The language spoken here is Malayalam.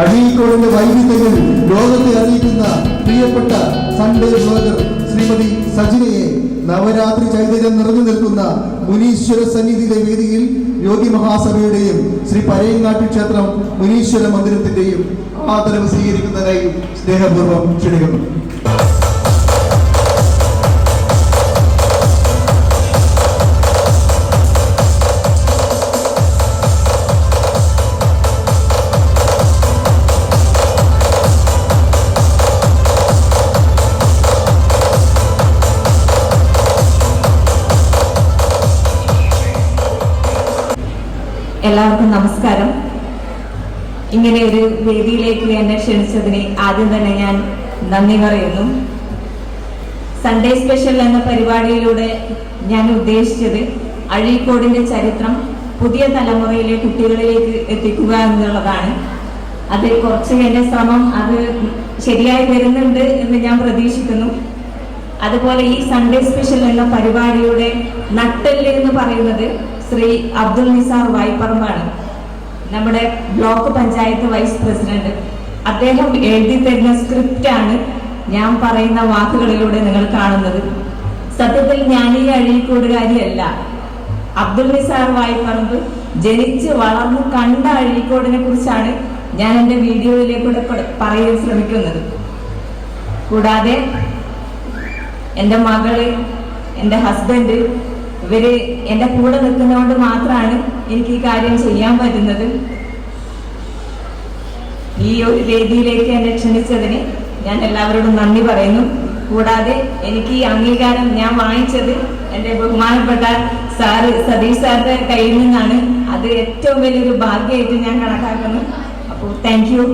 അഴീക്കോടിന്റെ വൈവിധ്യങ്ങൾ ലോകത്തെ അറിയിക്കുന്ന പ്രിയപ്പെട്ട സൺഡേ ബ്ലോഗർ ശ്രീമതി സജിനയെ നവരാത്രി ചൈതന്യം നിറഞ്ഞു നിൽക്കുന്ന മുനീശ്വര സന്നിധിയിലെ വേദിയിൽ യോഗി മഹാസഭയുടെയും ശ്രീ പരയങ്ങാട്ടി ക്ഷേത്രം മുനീശ്വര മന്ദിരത്തിന്റെയും ആദരവ് സ്വീകരിക്കുന്നതിനായി സ്നേഹപൂർവ്വം ക്ഷണിക്കുന്നു. എല്ലാവർക്കും നമസ്കാരം. ഇങ്ങനെ ഒരു വേദിയിലേക്ക് എന്നെ ക്ഷണിച്ചതിന് ആദ്യം തന്നെ ഞാൻ നന്ദി പറയുന്നു. സൺഡേ സ്പെഷ്യൽ എന്ന പരിപാടിയിലൂടെ ഞാൻ ഉദ്ദേശിച്ചത് അഴീക്കോടിന്റെ ചരിത്രം പുതിയ തലമുറയിലെ കുട്ടികളിലേക്ക് എത്തിക്കുക എന്നുള്ളതാണ്. അത് കുറച്ച് എൻ്റെ ശ്രമം അത് ശരിയായി വരുന്നുണ്ട് എന്ന് ഞാൻ പ്രതീക്ഷിക്കുന്നു. അതുപോലെ ഈ സൺഡേ സ്പെഷ്യൽ എന്ന പരിപാടിയുടെ നട്ടെല്ല് എന്ന് പറയുന്നത് ശ്രീ അബ്ദുൽ നിസാർ വായ്പറമ്പാണ്, നമ്മുടെ ബ്ലോക്ക് പഞ്ചായത്ത് വൈസ് പ്രസിഡന്റ്. അദ്ദേഹം എഴുതി തരുന്ന സ്ക്രിപ്റ്റാണ് ഞാൻ പറയുന്ന വാക്കുകളിലൂടെ നിങ്ങൾ കാണുന്നത്. സത്യത്തിൽ ഞാൻ ഈ അഴീക്കോടുകാരിയല്ല. അബ്ദുൽ നിസാർ വായ്പറമ്പ് ജനിച്ച് വളർന്നു കണ്ട അഴീക്കോടിനെ കുറിച്ചാണ് ഞാൻ എൻ്റെ വീഡിയോയിലേക്കൂടെ പറയാൻ ശ്രമിക്കുന്നത്. കൂടാതെ എൻ്റെ മകള്, എൻ്റെ ഹസ്ബൻഡ്, ഇവര് എൻ്റെ കൂടെ നിൽക്കുന്നതുകൊണ്ട് മാത്രമാണ് എനിക്ക് ഈ കാര്യം ചെയ്യാൻ പറ്റുന്നത്. ഈ ഒരു വേദിയിലേക്ക് എന്നെ ക്ഷണിച്ചതിന് ഞാൻ എല്ലാവരോടും നന്ദി പറയുന്നു. കൂടാതെ എനിക്ക് ഈ അംഗീകാരം ഞാൻ വാങ്ങിച്ചത് എൻ്റെ ബഹുമാനപ്പെട്ട സാറ് സതീഷ് സാറിന്റെ കയ്യിൽ നിന്നാണ്. അത് ഏറ്റവും വലിയൊരു ഭാഗ്യമായിട്ട് ഞാൻ കണക്കാക്കുന്നു. അപ്പോൾ താങ്ക് യു.